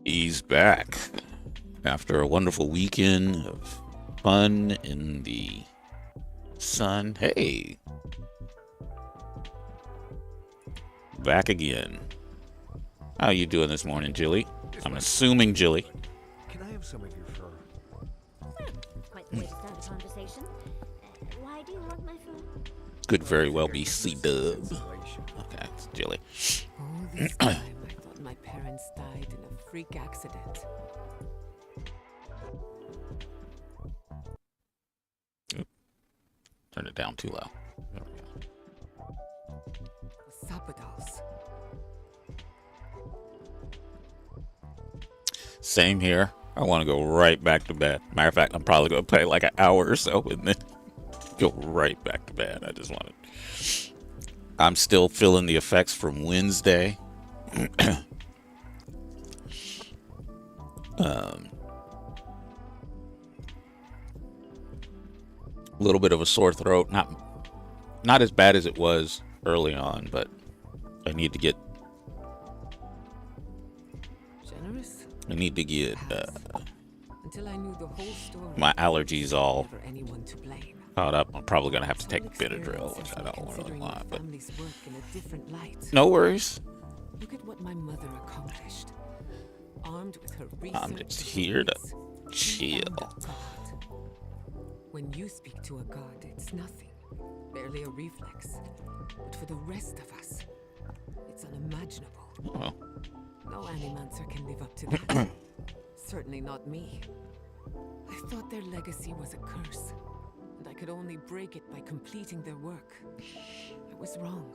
He's back after a wonderful weekend of fun in the sun. Hey, back again. How you doing this morning, Jilly? I'm assuming Jilly. Can I have some of your fur? Quite the way to start a conversation. Why do you want my food? Could very well be C-Dub. Okay, it's Jilly. All this time, I thought my parents died in a freak accident. Turn it down too low. There we go. Sapadals. Same here. I want to go right back to bed. Matter of fact, I'm probably going to play like an hour or so and then go right back to bed. I just want to. I'm still feeling the effects from Wednesday. A little bit of a sore throat. Not as bad as it was early on, but I need to get. Generous? I need to get Until I knew the whole story. my allergies all Never anyone to blame. caught up. I'm probably gonna have to take Some Benadryl, which I experiences don't want to considering lie, my but family's work in a different light. no worries. Look at what my mother accomplished. Armed with her research. I'm just here to abilities, she chill. found a god. When you speak to a god, it's nothing. Barely a reflex. But for the rest of us, it's unimaginable. Well, No animancer can live up to that. Certainly not me. I thought their legacy was a curse, and I could only break it by completing their work. I was wrong.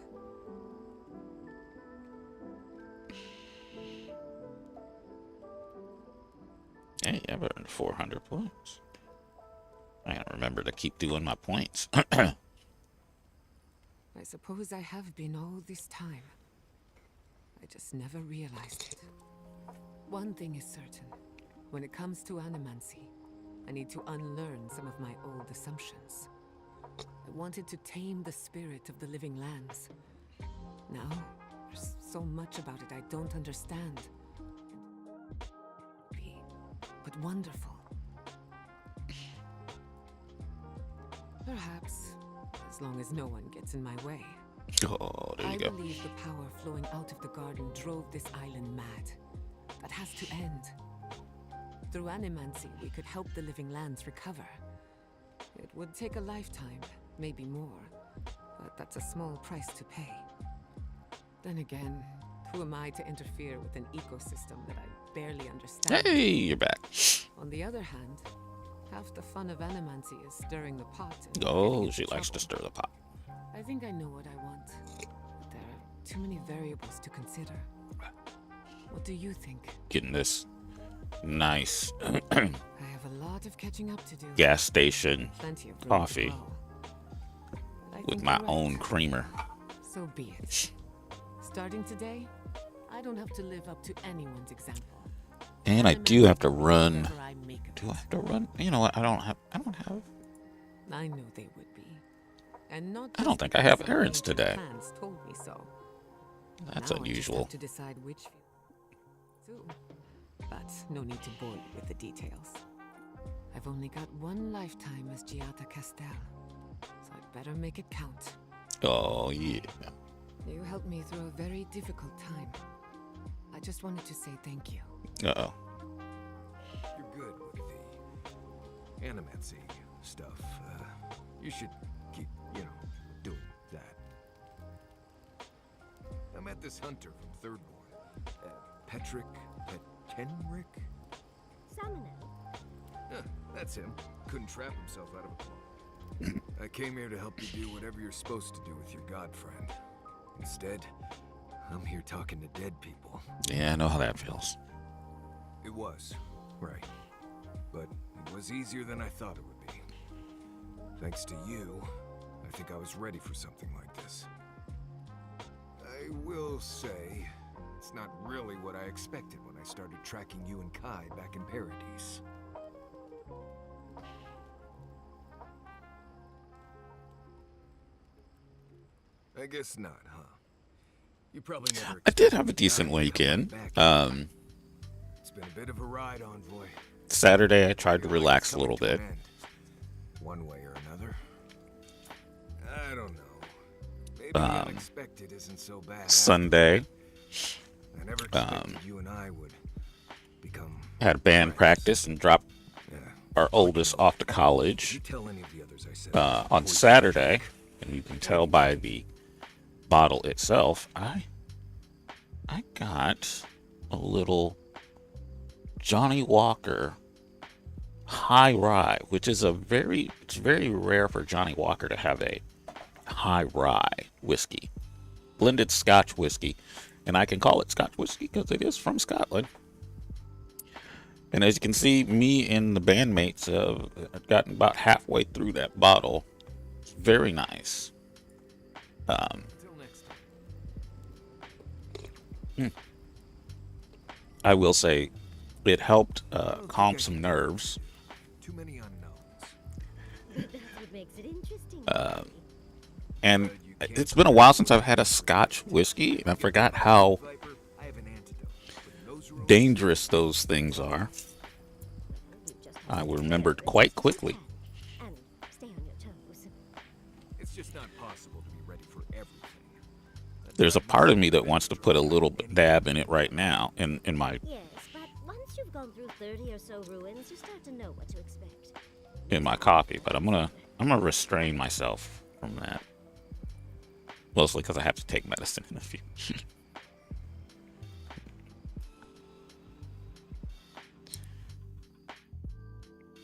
hey, I've earned 400 points. I gotta remember to keep doing my points. I suppose I have been all this time. I just never realized it. One thing is certain. When it comes to animancy, I need to unlearn some of my old assumptions. I wanted to tame the spirit of the living lands. Now, there's so much about it I don't understand. But wonderful. Perhaps, as long as no one gets in my way. Oh, there you I go. believe the power flowing out of the garden drove this island mad. That has to end. Through animancy, we could help the living lands recover. It would take a lifetime, maybe more, but that's a small price to pay. Then again, who am I to interfere with an ecosystem that I barely understand? Hey, you're back. On the other hand, half the fun of animancy is stirring the pot. And Oh, getting she into likes to trouble. stir the pot. I think I know what I want, but there are too many variables to consider. What do you think? Getting this nice I have a lot of catching up to do. gas station Plenty of room to coffee grow. But I with think my you're right. own creamer. So be it. Starting today, I don't have to live up to anyone's example. And I do have to run. Whatever I make of Do I it. have to run? You know what? I don't have. I know they would be. And not I don't just think I have because some errands ancient today. plans told me so. That's Now I just unusual. have to decide which too. But no need to bore you with the details. I've only got one lifetime as Giata Castel, so I'd better make it count. Oh, yeah. You helped me through a very difficult time. I just wanted to say thank you. Uh-oh. You're good with the animancy stuff. You should keep, doing that. I met this hunter from Thirdborn. Petrick Petenrick? Salmonel. That's him. Couldn't trap himself out of a club. I came here to help you do whatever you're supposed to do with your god friend. Instead, I'm here talking to dead people. Yeah, I know how that feels. It was, right. But it was easier than I thought it would be. Thanks to you, I think I was ready for something like this. I will say, it's not really what I expected when I started tracking you and Kai back in Paradise. I guess not, huh? You probably never. I did have a decent weekend. It's been a bit of a ride, Envoy. Saturday, I tried to relax a little bit. One way or another. I don't know. Maybe unexpected isn't so bad. Sunday, I never expected you and I would become. had band practice and dropped Yeah. our oldest off to You college tell any of the others I said. on Saturday. And you can tell by the bottle itself, I got a little Johnny Walker High Rye, which is it's very rare for Johnny Walker to have a high rye whiskey, blended Scotch whiskey, and I can call it Scotch whiskey because it is from Scotland. And as you can see, me and the bandmates have gotten about halfway through that bottle. It's very nice. Until next time. I will say it helped calm some nerves. Too many unknowns. That's what makes it interesting. And it's been a while since I've had a Scotch whiskey, and I forgot how Viper, I have an antidote. But nose rules- dangerous those things are. You just have I to remembered take quite care of quickly. that. And stay on your toes. It's just not possible to be ready for everything. There's a part of me that wants to put a little dab in it right now, in my Yes, but once you've gone through 30 or so ruins, you start to know what to expect. coffee, but I'm gonna restrain myself from that. Mostly because I have to take medicine in a few.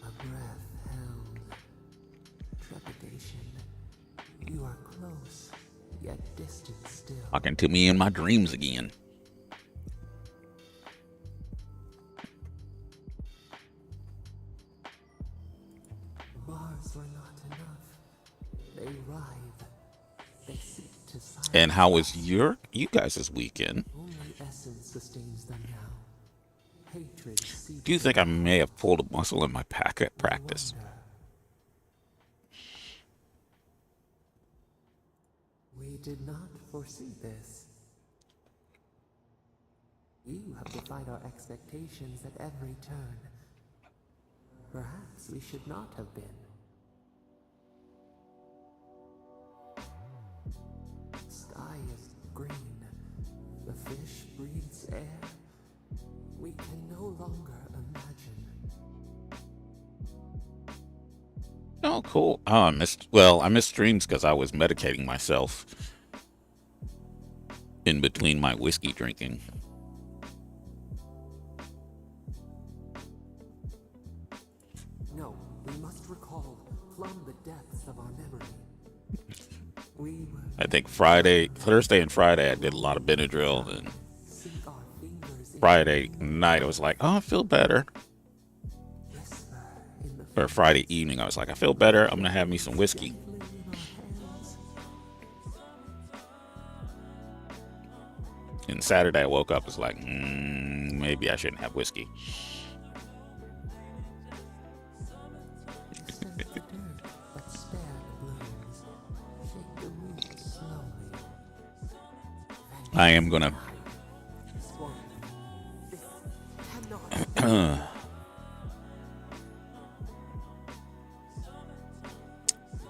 A breath held. Trepidation. You are close, yet distant still. Talking to me in my dreams again. Bars were not enough. They writhe. They seek to silence. And how was you guys' weekend? Only essence sustains them now. Hatred seeks Do you think I may have pulled a muscle in my packet practice? wonder. We did not foresee this. You have defied our expectations at every turn. Perhaps we should not have been. Sky is green. The fish breathes air. We can no longer imagine. Oh, cool. Oh, I missed streams because I was medicating myself in between my whiskey drinking. No, we must recall, plumb the depths of our memory. We were I think Thursday and Friday, I did a lot of Benadryl, and sink our fingers in Friday night, I was like, oh, I feel better. whisper in the Or Friday evening, I was like, I feel better. I'm gonna have me some whiskey. flame in our hands. And Saturday, I woke up, was like, maybe I shouldn't have whiskey. Sense the dirt, but spare the blooms. I am gonna Swan, this cannot.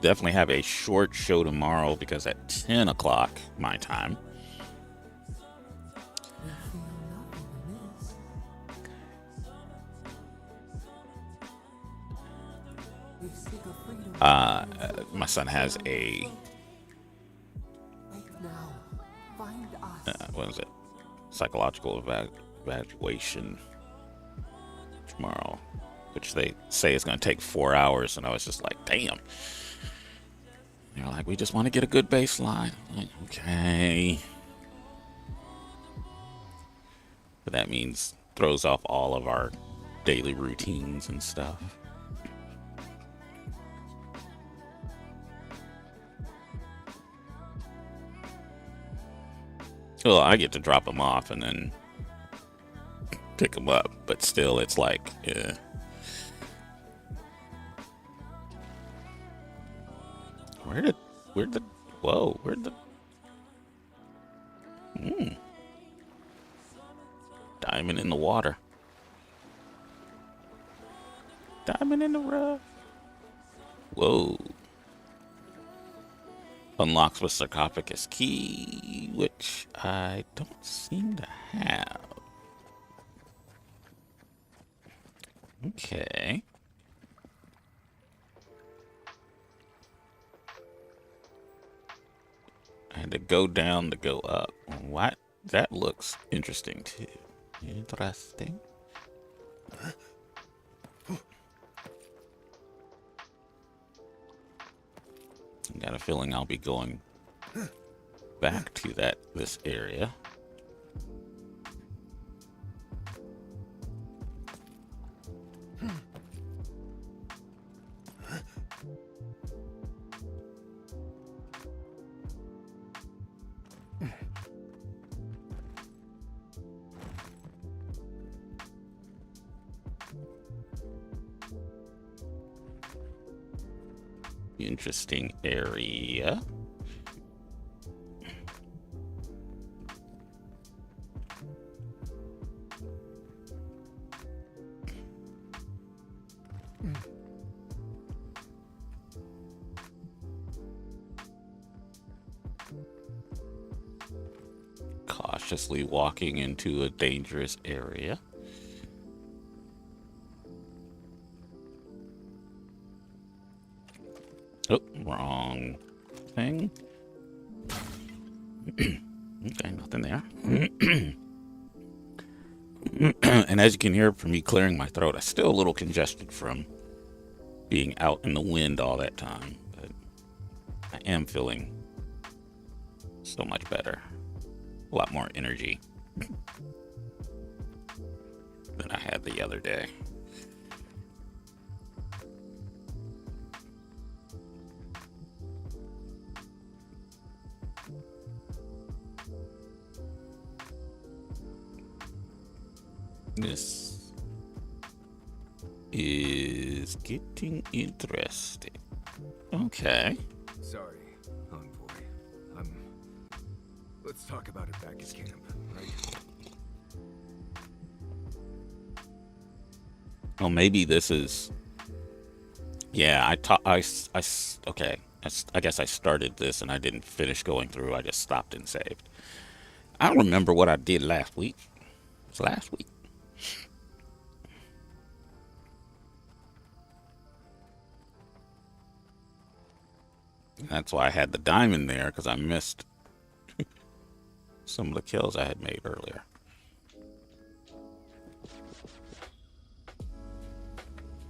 definitely have a short show tomorrow because at 10 o'clock my time, We feel nothing amiss. We seek a freedom. my son has a Wake now. Find us. what is it? Psychological evaluation tomorrow, which they say is going to take 4 hours, and I was just like, damn. They're like, we just want to get a good baseline. I'm like, okay. But that means throws off all of our daily routines and stuff. Well, I get to drop them off and then pick them up, but still, it's like, yeah. Where'd the diamond in the water. Diamond in the rough. Whoa. Unlocks with sarcophagus key, which I don't seem to have. Okay. I had to go down to go up. What? That looks interesting too. Interesting. I got a feeling I'll be going back to this area. Interesting area. Cautiously walking into a dangerous area. Oh, wrong thing. Okay, nothing there. And as you can hear from me clearing my throat, I'm still a little congested from being out in the wind all that time. But I am feeling so much better. A lot more energy than I had the other day. This is getting interesting. Okay. Sorry, Envoy. Let's talk about it back at camp, right? Well, maybe this is. Yeah, okay. I guess I started this and I didn't finish going through. I just stopped and saved. I don't remember what I did last week. It was last week. That's why I had the diamond there, because I missed some of the kills I had made earlier.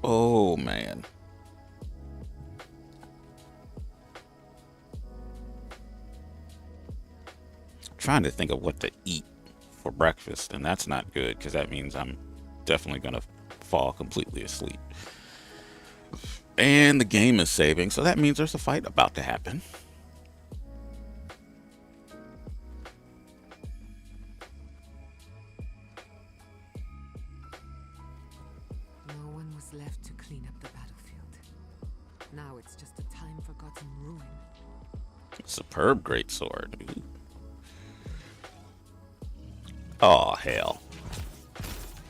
Oh, man. I'm trying to think of what to eat for breakfast, and that's not good, because that means I'm definitely going to fall completely asleep. And the game is saving, so that means there's a fight about to happen. No one was left to clean up the battlefield. Now it's just a time-forgotten ruin. Superb greatsword. Ooh. Oh, hell.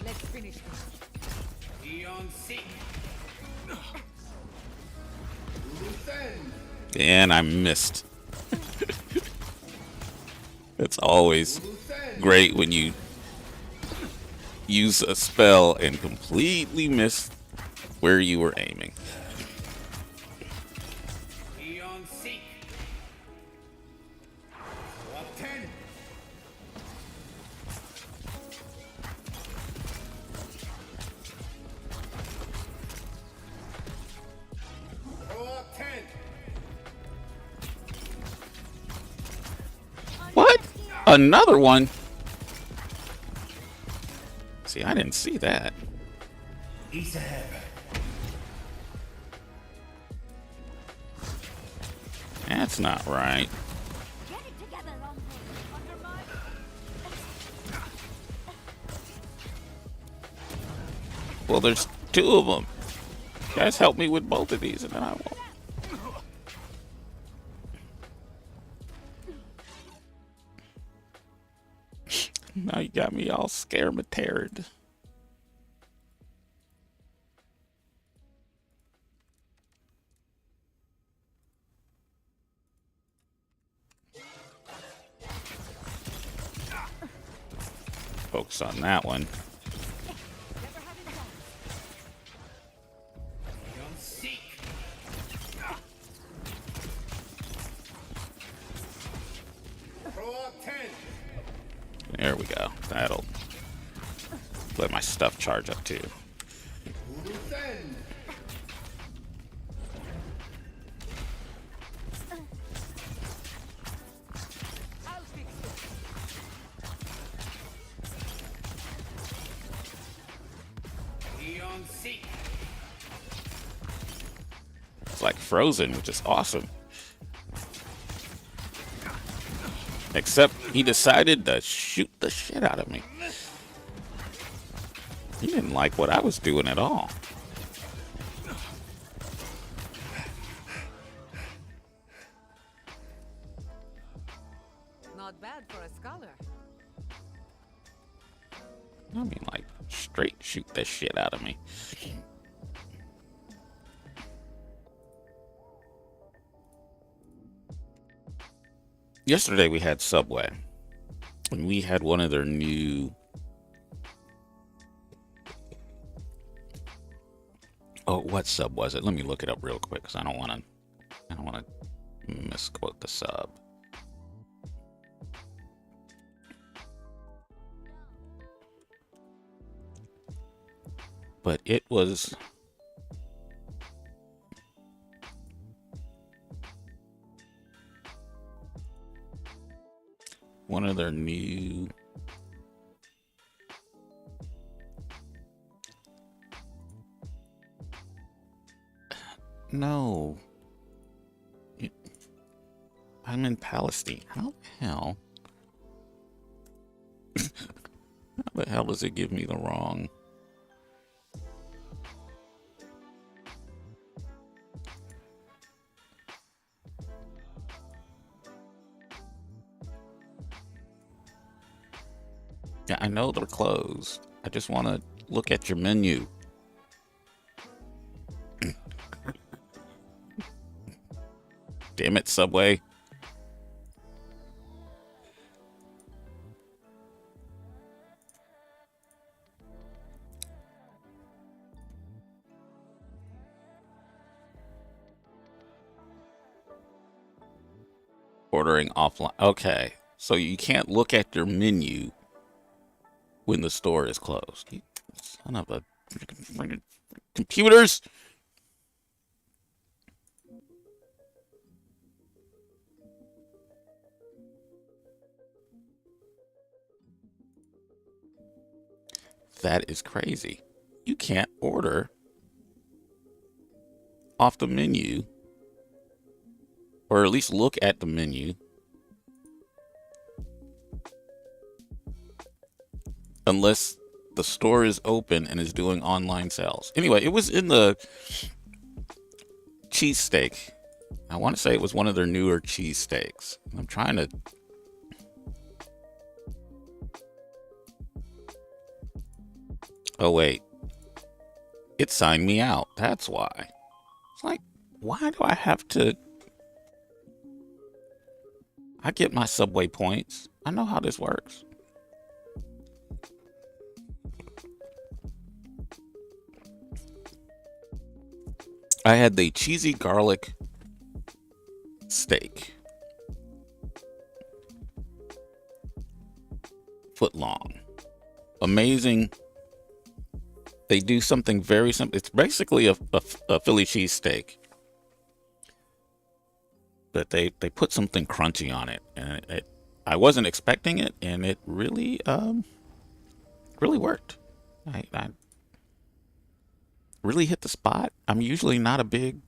Let's finish this. And I missed. It's always great when you use a spell and completely miss where you were aiming. What? Another one? See, I didn't see that. That's not right. Get it together, Longbow. Under my... Well, there's two of them. You guys help me with both of these, and then I won't. Now you got me all scared. Focus on that one. There we go. That'll let my stuff charge up too. It's like Frozen, which is awesome. Except he decided to shoot the shit out of me. He didn't like what I was doing at all. Not bad for a scholar. I mean, like, straight shoot the shit out of me. Yesterday we had Subway, and we had one of their new... Oh, what sub was it? Let me look it up real quick, because I don't want to misquote the sub. But it was... one of their new... No. I'm in Palestine. How the hell? How the hell does it give me the wrong... Yeah, I know they're closed. I just want to look at your menu. Damn it, Subway. Ordering offline. Okay, so you can't look at your menu when the store is closed. You son of a freaking computers. That is crazy. You can't order off the menu, or at least look at the menu, unless the store is open and is doing online sales. Anyway, it was in the cheesesteak. I want to say it was one of their newer cheesesteaks. I'm trying to... Oh, wait. It signed me out. That's why. It's like, why do I have to... I get my subway points. I know how this works. I had the cheesy garlic steak. Foot long. Amazing. They do something very simple. It's basically a Philly cheesesteak. But they put something crunchy on it. And I wasn't expecting it, and it really really worked. I really hit the spot. I'm usually not a big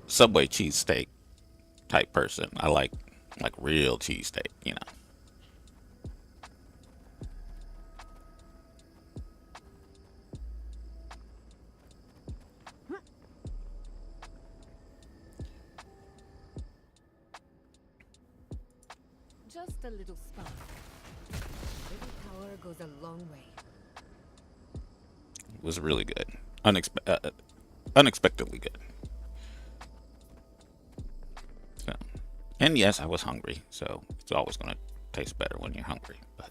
Subway cheesesteak type person. I like real cheesesteak, you know. Just a little spark. Little power goes a long way. It was really good. Unexpectedly good. So, and yes, I was hungry, so it's always going to taste better when you're hungry. But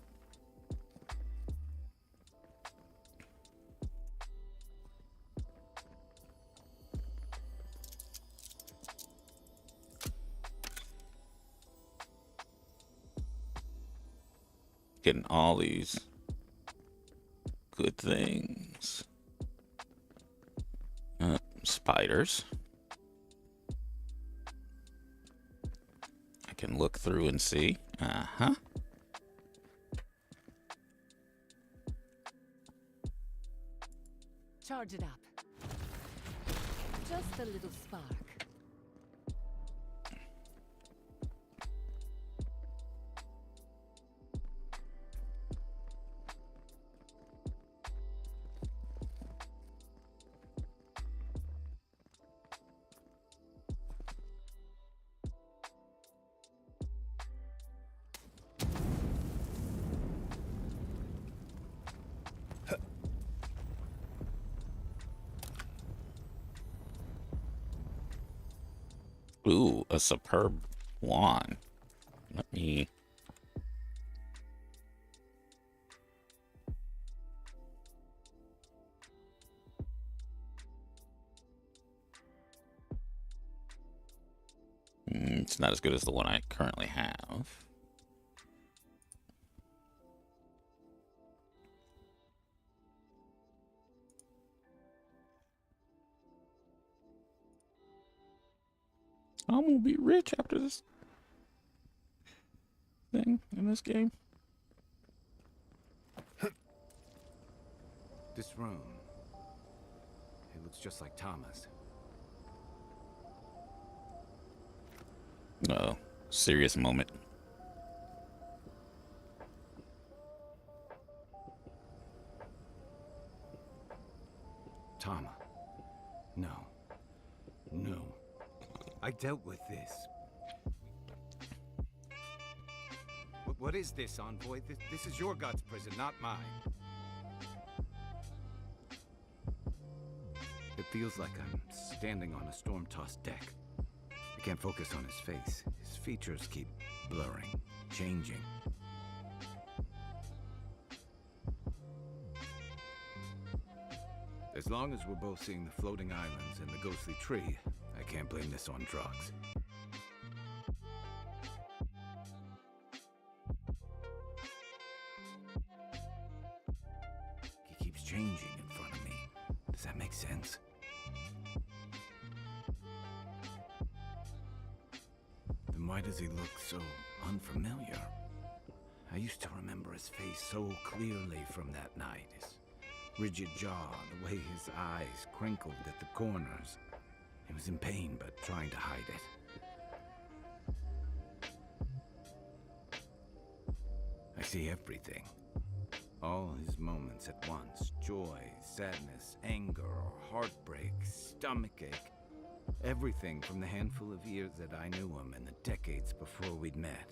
getting all these good things. Spiders. I can look through and see. Uh-huh. Charge it up. Just a little spark. Ooh, a superb wand. Let me... It's not as good as the one I currently have. I'm gonna be rich after this thing in this game. This room, it looks just like Thomas. No, serious moment. Tama. No. No. I dealt with this. What is this, Envoy? This is your God's prison, not mine. It feels like I'm standing on a storm-tossed deck. I can't focus on his face. His features keep blurring, changing. As long as we're both seeing the floating islands and the ghostly tree, I can't blame this on drugs. He keeps changing in front of me. Does that make sense? Then why does he look so unfamiliar? I used to remember his face so clearly from that night. His rigid jaw, the way his eyes crinkled at the corners. He was in pain, but trying to hide it. I see everything. All his moments at once. Joy, sadness, anger, heartbreak, stomachache. Everything from the handful of years that I knew him and the decades before we'd met.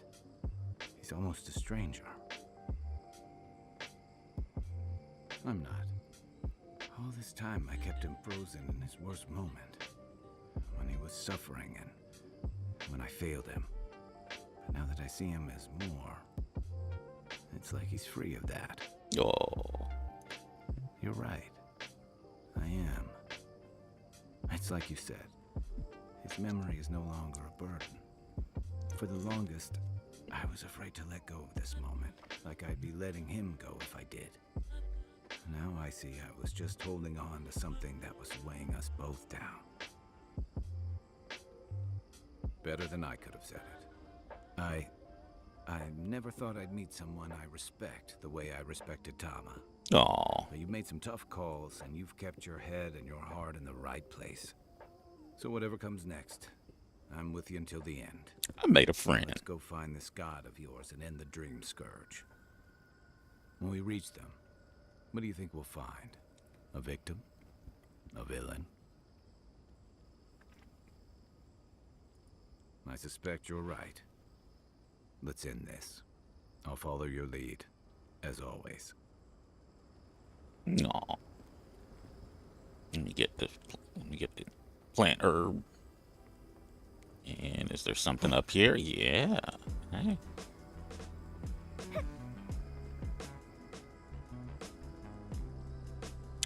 He He's almost a stranger. I'm not. All this time I kept him frozen in his worst moment. When he was suffering and when I failed him. But now that I see him as more, it's like he's free of that. Oh. You're right. I am. It's like you said. His memory is no longer a burden. For the longest, I was afraid to let go of this moment, like I'd be letting him go if I did. Now I see I was just holding on to something that was weighing us both down. Better than I could have said it. I never thought I'd meet someone I respect the way I respected Tama. Oh. But you've made some tough calls, and you've kept your head and your heart in the right place. So whatever comes next, I'm with you until the end. I made a friend. Let's go find this god of yours and end the Dream Scourge. When we reach them, what do you think we'll find? A victim? A villain? I suspect you're right. Let's end this. I'll follow your lead, as always. No. Let me get the plant herb. And is there something up here? Yeah. Hey.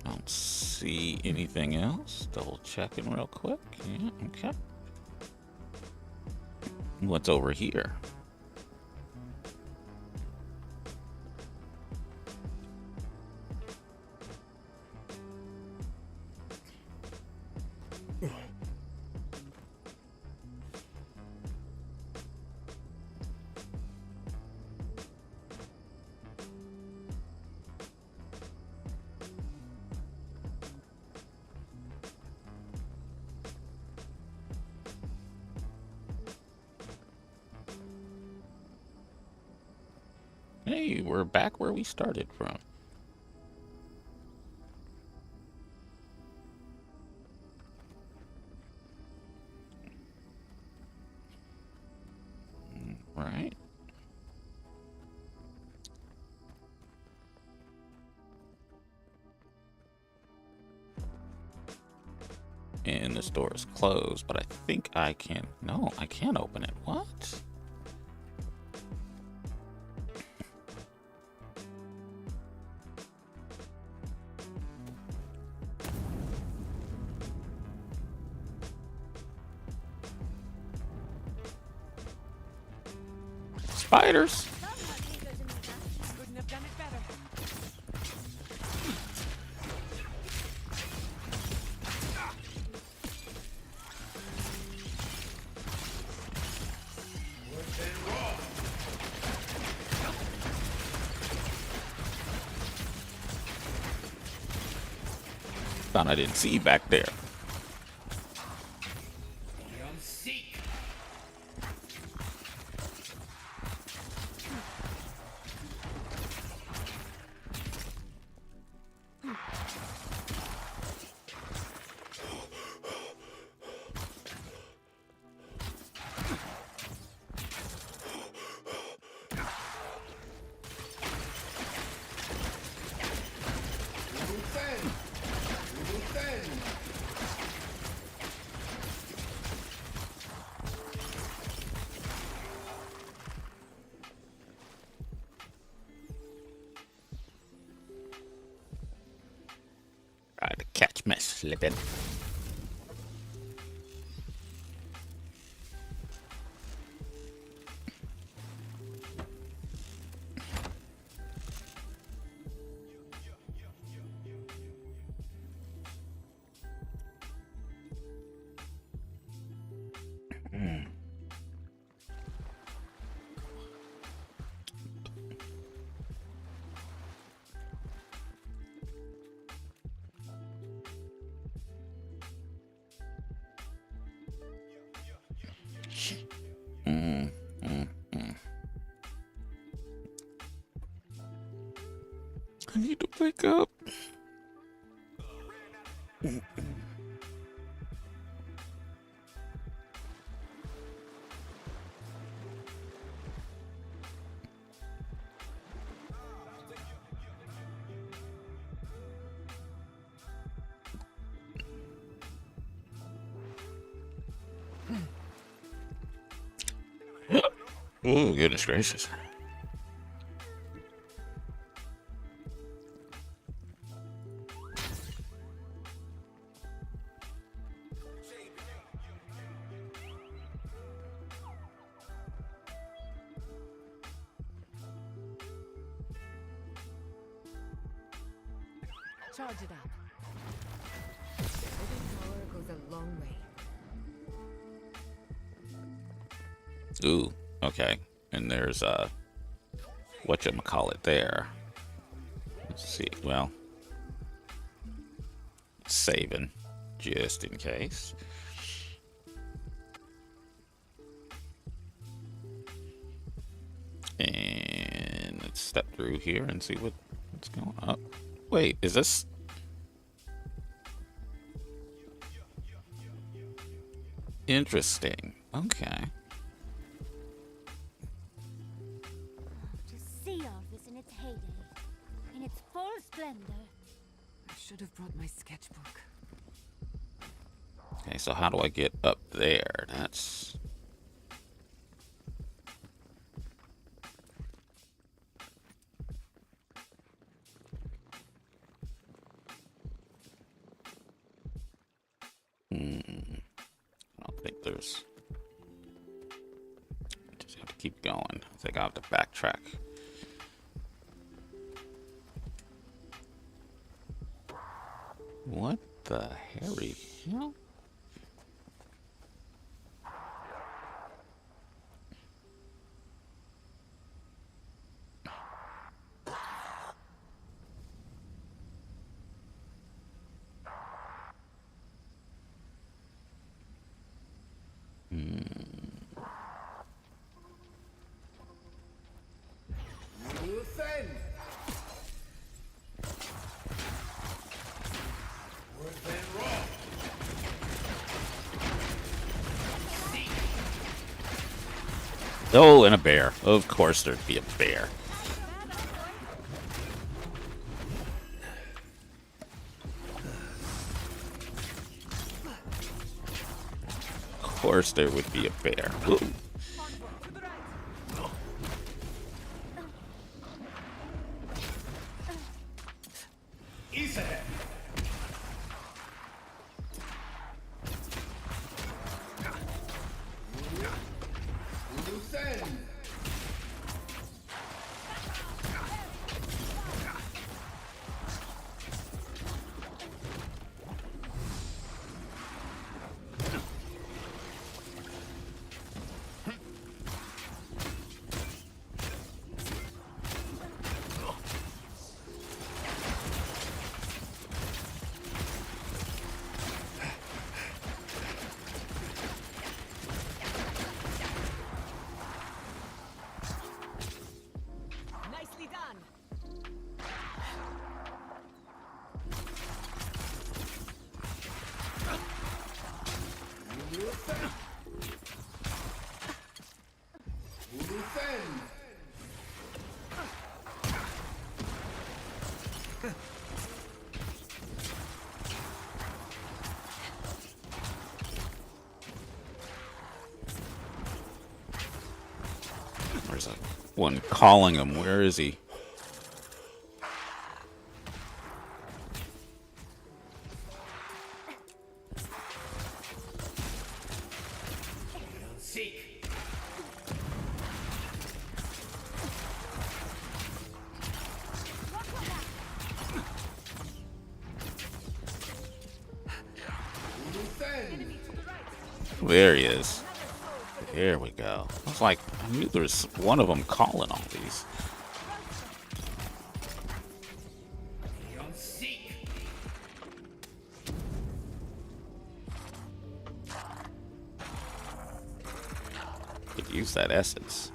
I don't see anything else. Double checking real quick. Yeah, okay. What's over here? Hey, we're back where we started from. Right. And this door is closed, but I think I can... No, I can't open it. What? Spiders. Couldn't have done it better. Thought I didn't see you back there. Try to catch me slipping. I need to wake up. Oh, goodness gracious. Charge it up. Living power goes a long way. Ooh, okay. And there's whatchamacallit there. Let's see. Well, saving just in case. And let's step through here and see what's going on. Wait, is this? Interesting. Okay. To see all this in its heyday, in its full splendor. I should have brought my sketchbook. Okay, so how do I get up there? That's... I don't think there's... Just have to keep going. I think I'll have to backtrack. What the hairy hell? Oh, and a bear. Of course there'd be a bear. Of course there would be a bear. Ooh. Nicely done. There's one calling him. Where is he? There he is. There we go. I was like, I knew there was one of them calling all these. Could use that essence.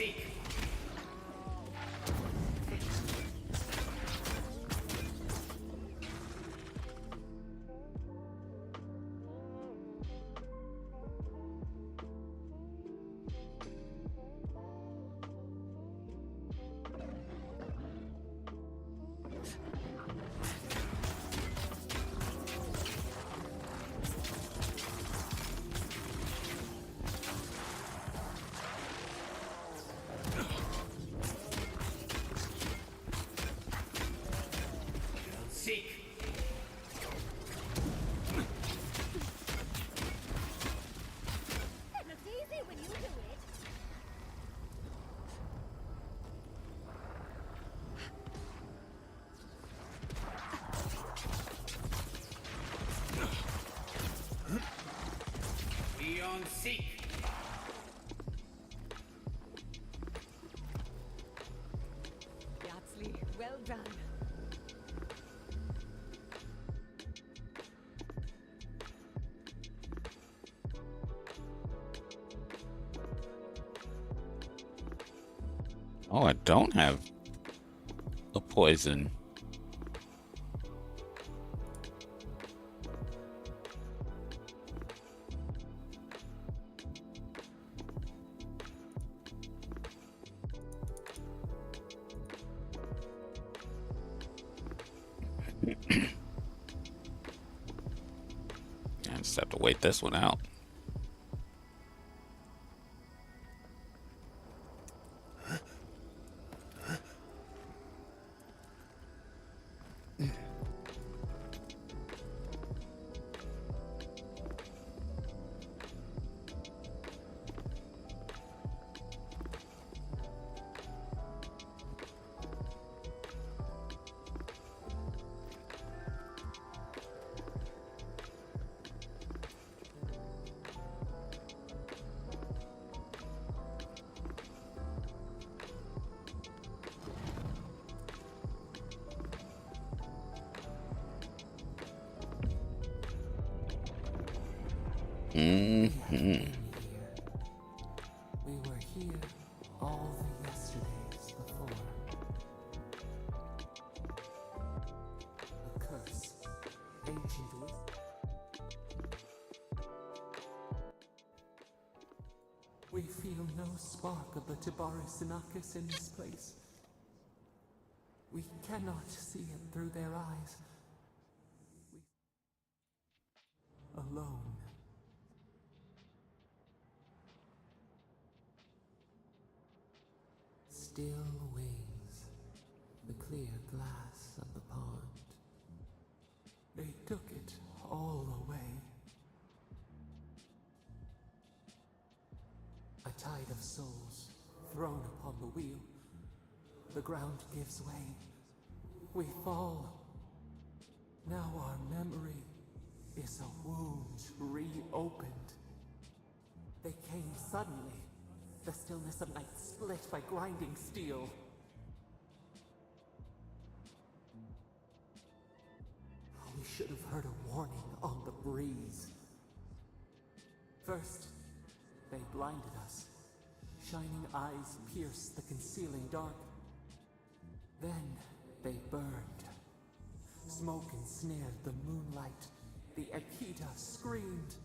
seek. Seek. It looks easy when you do it. Beyond seek. Yardsley, well done. Oh, I don't have a poison. I just have to wait this one out. Mm-hmm. We were here all the yesterdays before. A curse, ancient wisdom. We feel no spark of the Tibaris Inachus in this place. We cannot see it through their eyes. Alone. Still wings, the clear glass of the pond. They took it all away. A tide of souls thrown upon the wheel. The ground gives way. We fall. Now our memory is a wound reopened. They came suddenly. The stillness of night split by grinding steel. We should have heard a warning on the breeze. First, they blinded us. Shining eyes pierced the concealing dark. Then they burned. Smoke ensnared the moonlight. The Akita screamed.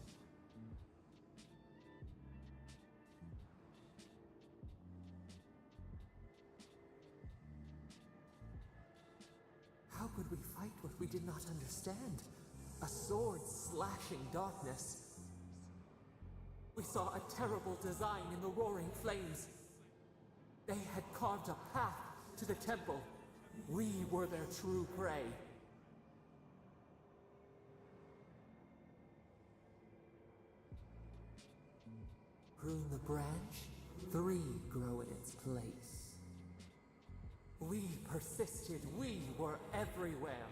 How could we fight what we did not understand? A sword slashing darkness. We saw a terrible design in the roaring flames. They had carved a path to the temple. We were their true prey. Prune the branch, 3 grow in its place. We persisted, we were everywhere.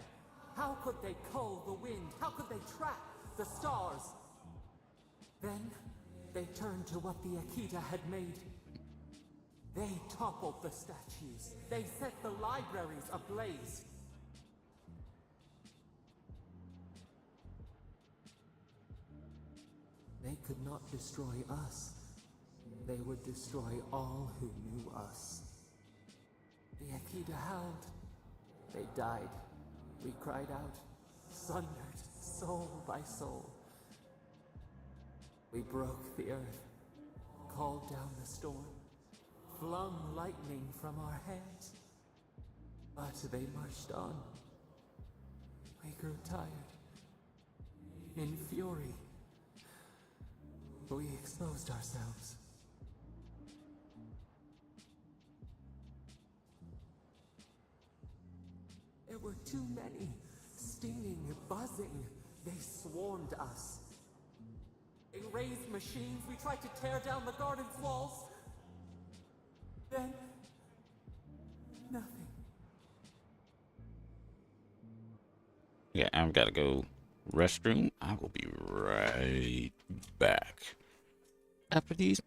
How could they cull the wind? How could they track the stars? Then, they turned to what the Akita had made. They toppled the statues. They set the libraries ablaze. They could not destroy us. they would destroy all who knew us. The Akita howled. They died. We cried out, sundered, soul by soul. We broke the earth, called down the storm, flung lightning from our hands. But they marched on. We grew tired. In fury, we exposed ourselves. There were too many, stinging, buzzing. They swarmed us. They raised machines. We tried to tear down the garden's walls. Then, nothing. Yeah, I've got to go restroom. I will be right back after these.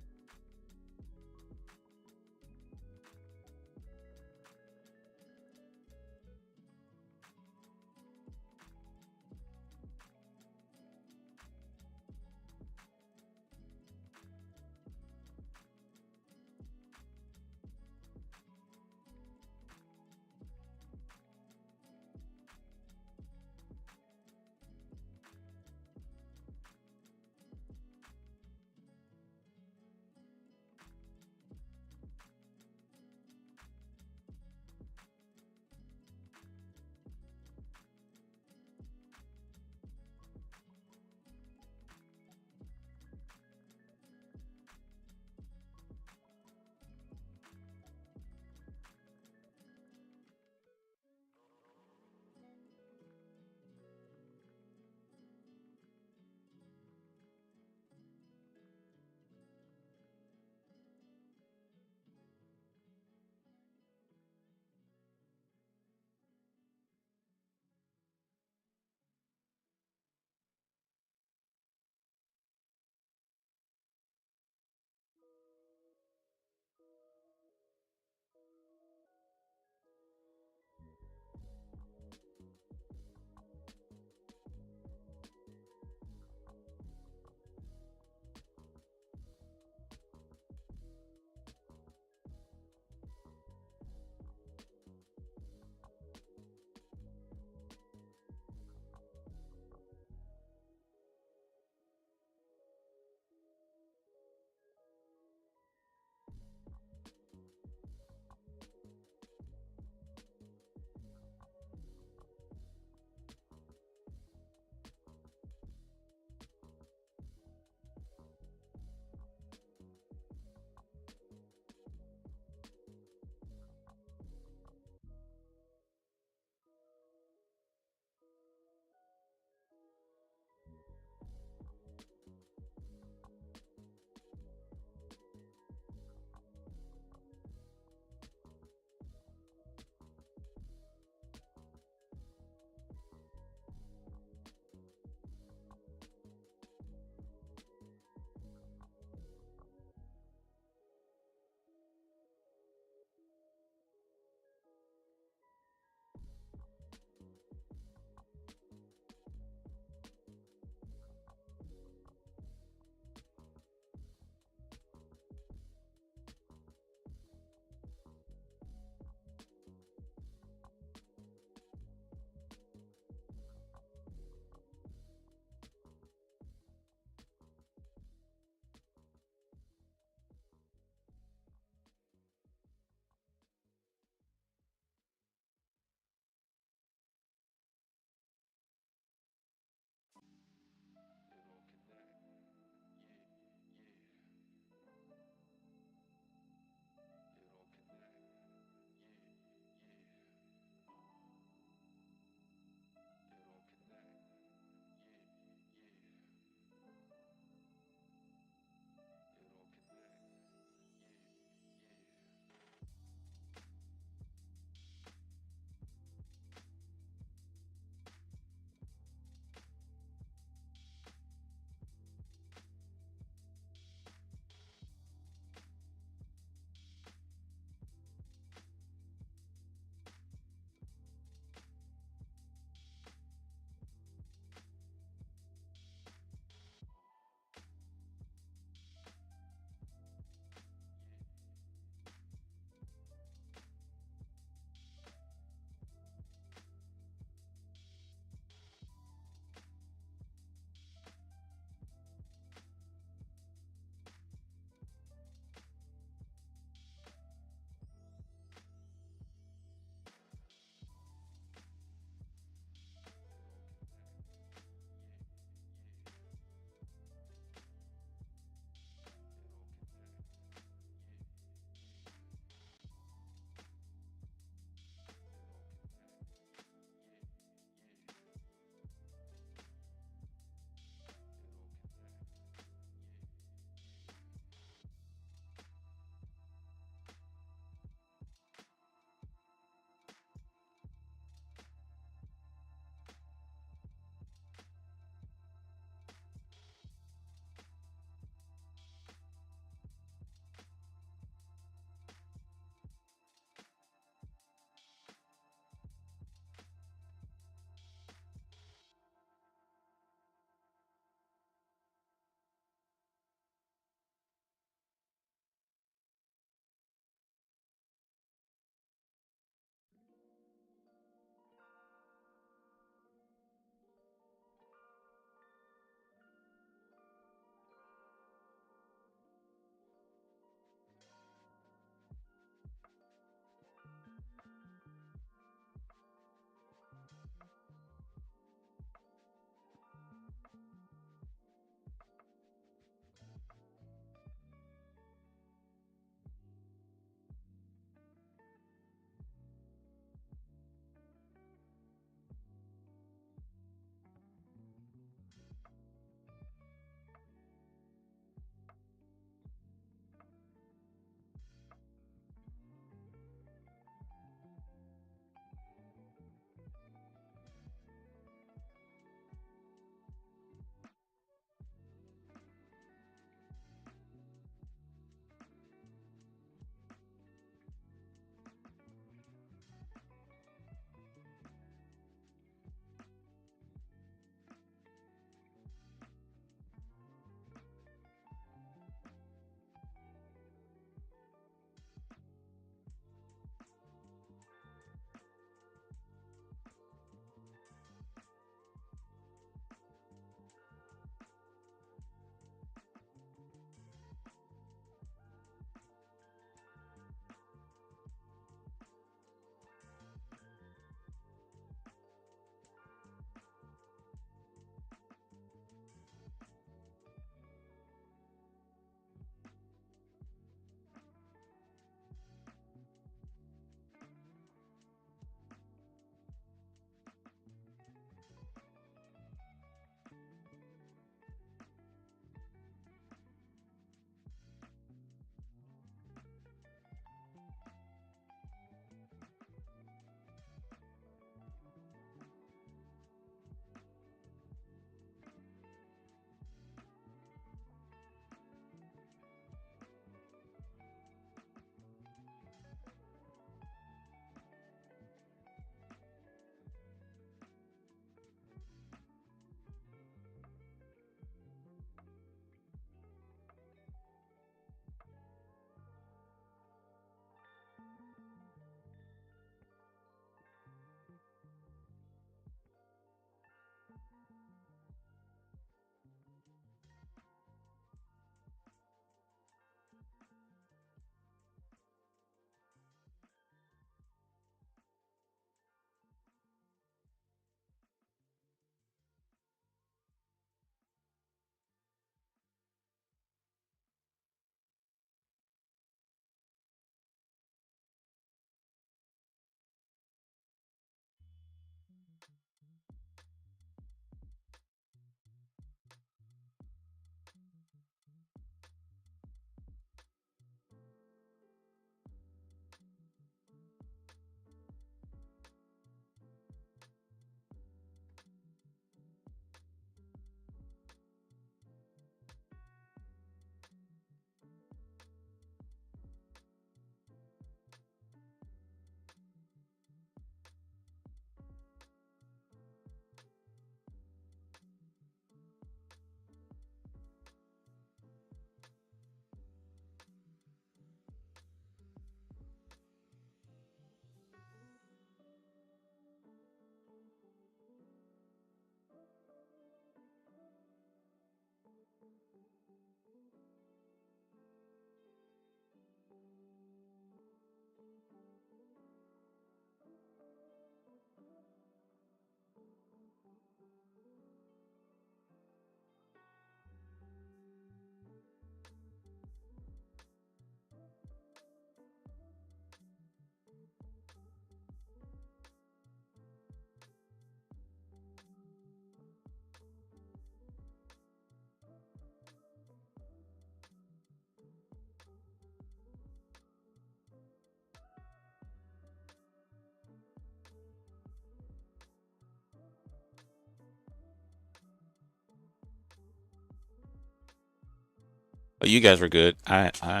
But you guys were good. I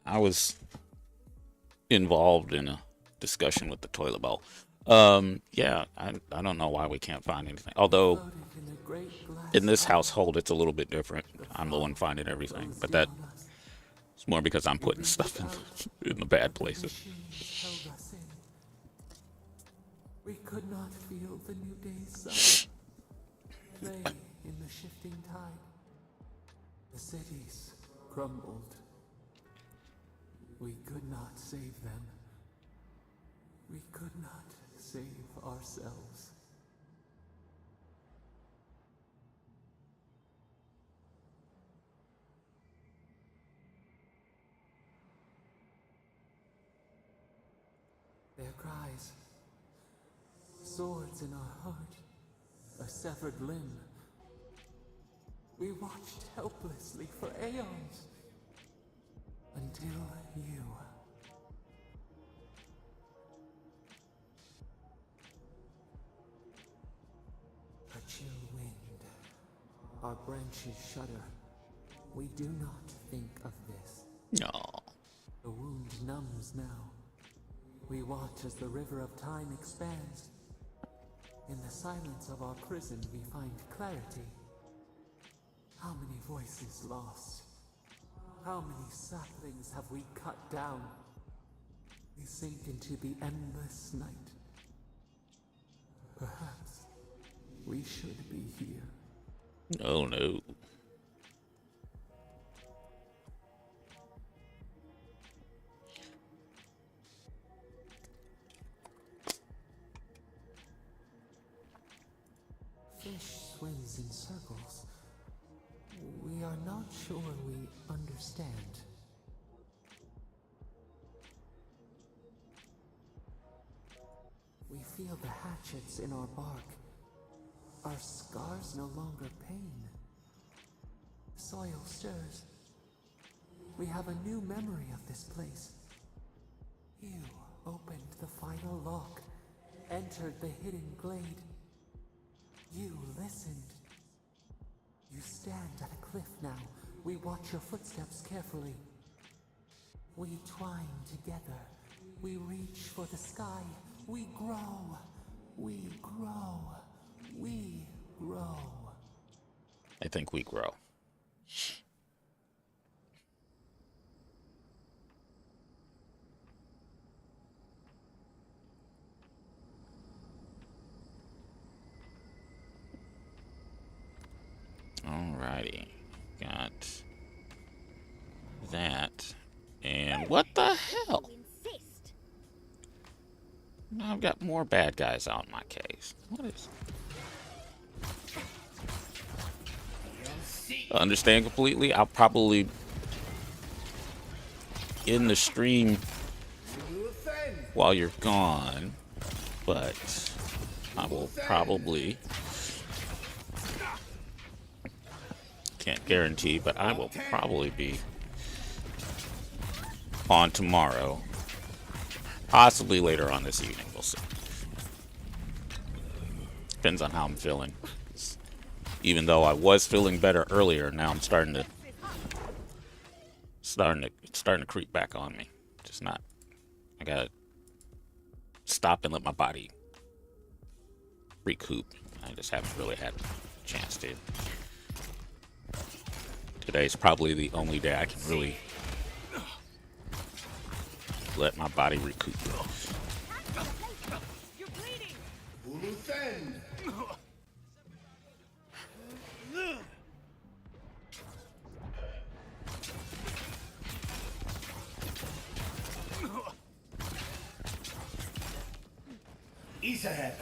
was involved in a discussion with the toilet bowl. Yeah, I don't know why we can't find anything. Although Floated in a great glass in this bottle. household it's a little bit different. I'm the one finding everything, but that's more because I'm putting stuff in the bad places. Machines held us in. We could not feel the new day's sun. Play in the shifting tide. The cities crumbled. We could not save them. We could not save ourselves. Their cries, swords in our heart, a severed limb. We watched helplessly for aeons until you. A chill wind. Our branches shudder. We do not think of this. No. The wound numbs now. We watch as the river of time expands. In the silence of our prison, we find clarity. How many voices lost? How many saplings have we cut down? We sink into the endless night. Perhaps we should be here. Oh no. Fish swims in circles. We are not sure we understand. We feel the hatchets in our bark. Our scars no longer pain. Soil stirs. We have a new memory of this place. You opened the final lock, entered the hidden glade. You listened. You stand at a cliff now. We watch your footsteps carefully. We twine together. We reach for the sky. We grow. We grow. We grow. I think we grow. Alrighty. Got that. And what the hell? You insist. Now I've got more bad guys on my case. What is... Understand completely. I'll probably end the stream while you're gone, but I will probably, can't guarantee, but I will probably be on tomorrow, possibly later on this evening. We'll see. Depends on how I'm feeling. Even though I was feeling better earlier, now I'm starting to creep back on me. Just not. I gotta stop and let my body recoup. I just haven't really had a chance to. Today's probably the only day I can really let my body recoup. You're bleeding. Uluthen. Ease ahead.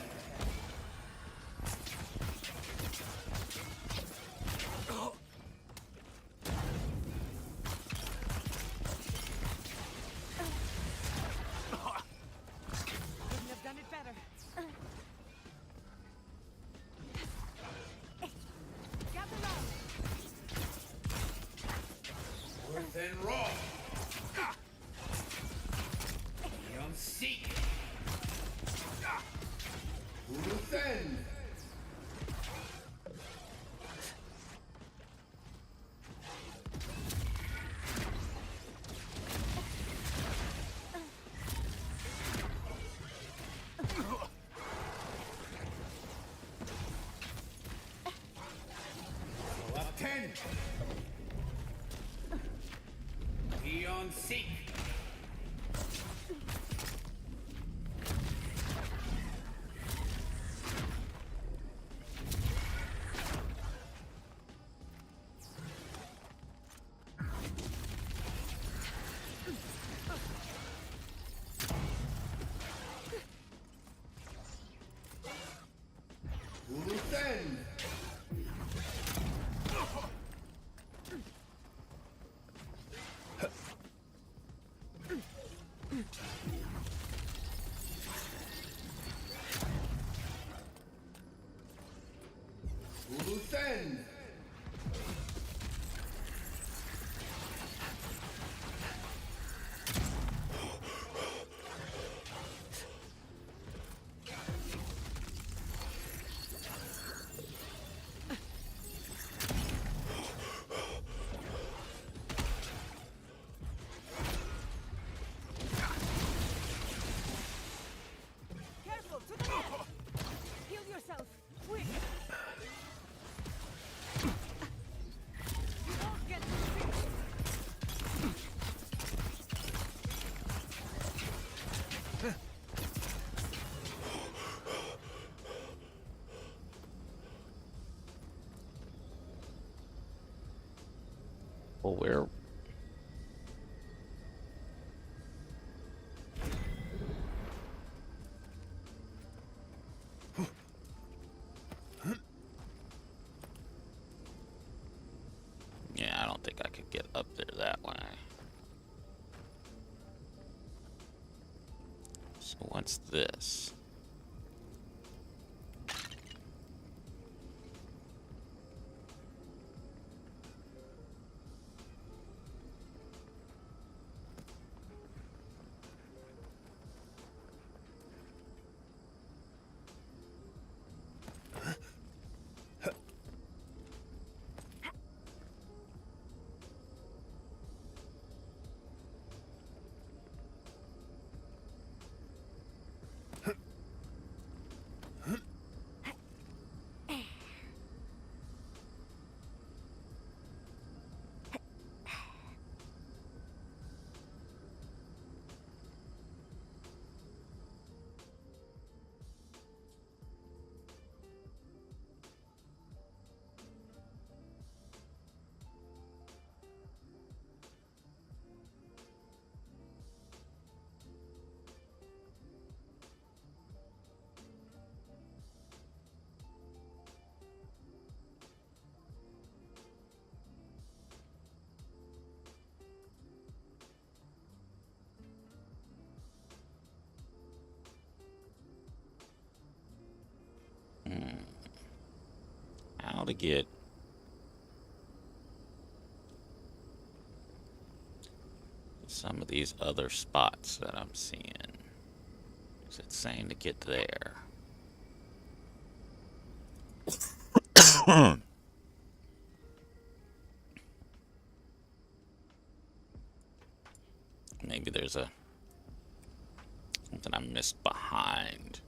Couldn't have done it better. Gather round. Uluthen raw. Beyond seek. Uluthen. Eon Seek. Uluthen. Uluthen. Careful, to the left! Heal yourself, quick! You won't get sick! Well, where? Yeah, I don't think I could get up there that way. So what's this? How to get some of these other spots that I'm seeing. Is it saying to get there? Maybe there's something I missed behind.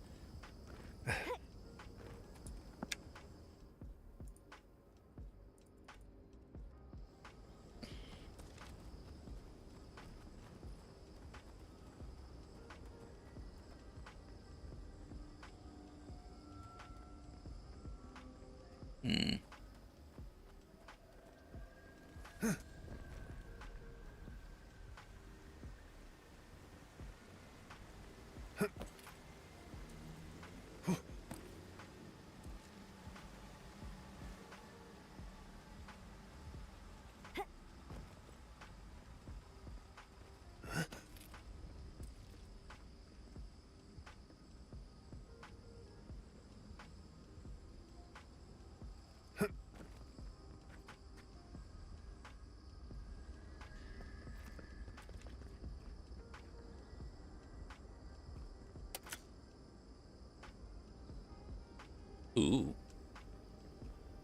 Ooh.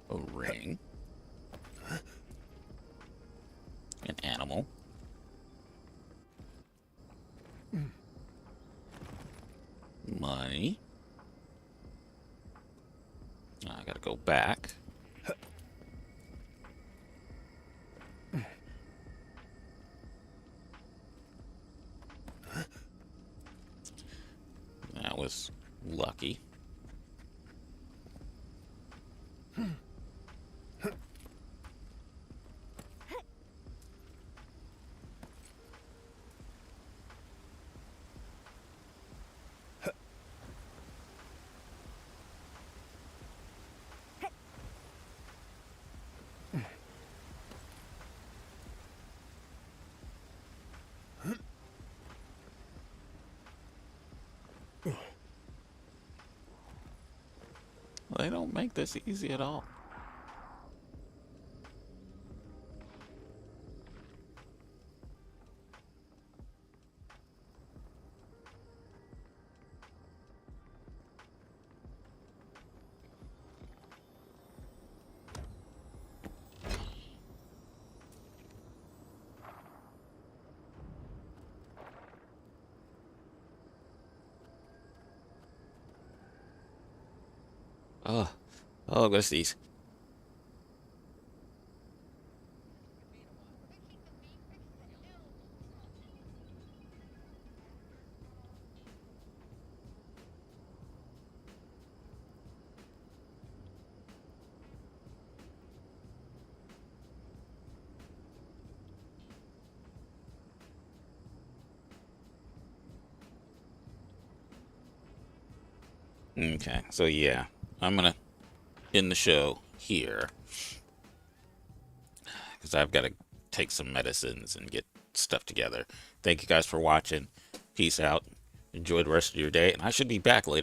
A ring. An animal. Money. I gotta go back. was lucky. They don't make this easy at all. Oh, oh, what's these? Okay, so yeah, I'm gonna end the show here because I've got to take some medicines and get stuff together. Thank you guys for watching. Peace out. Enjoy the rest of your day, and I should be back later.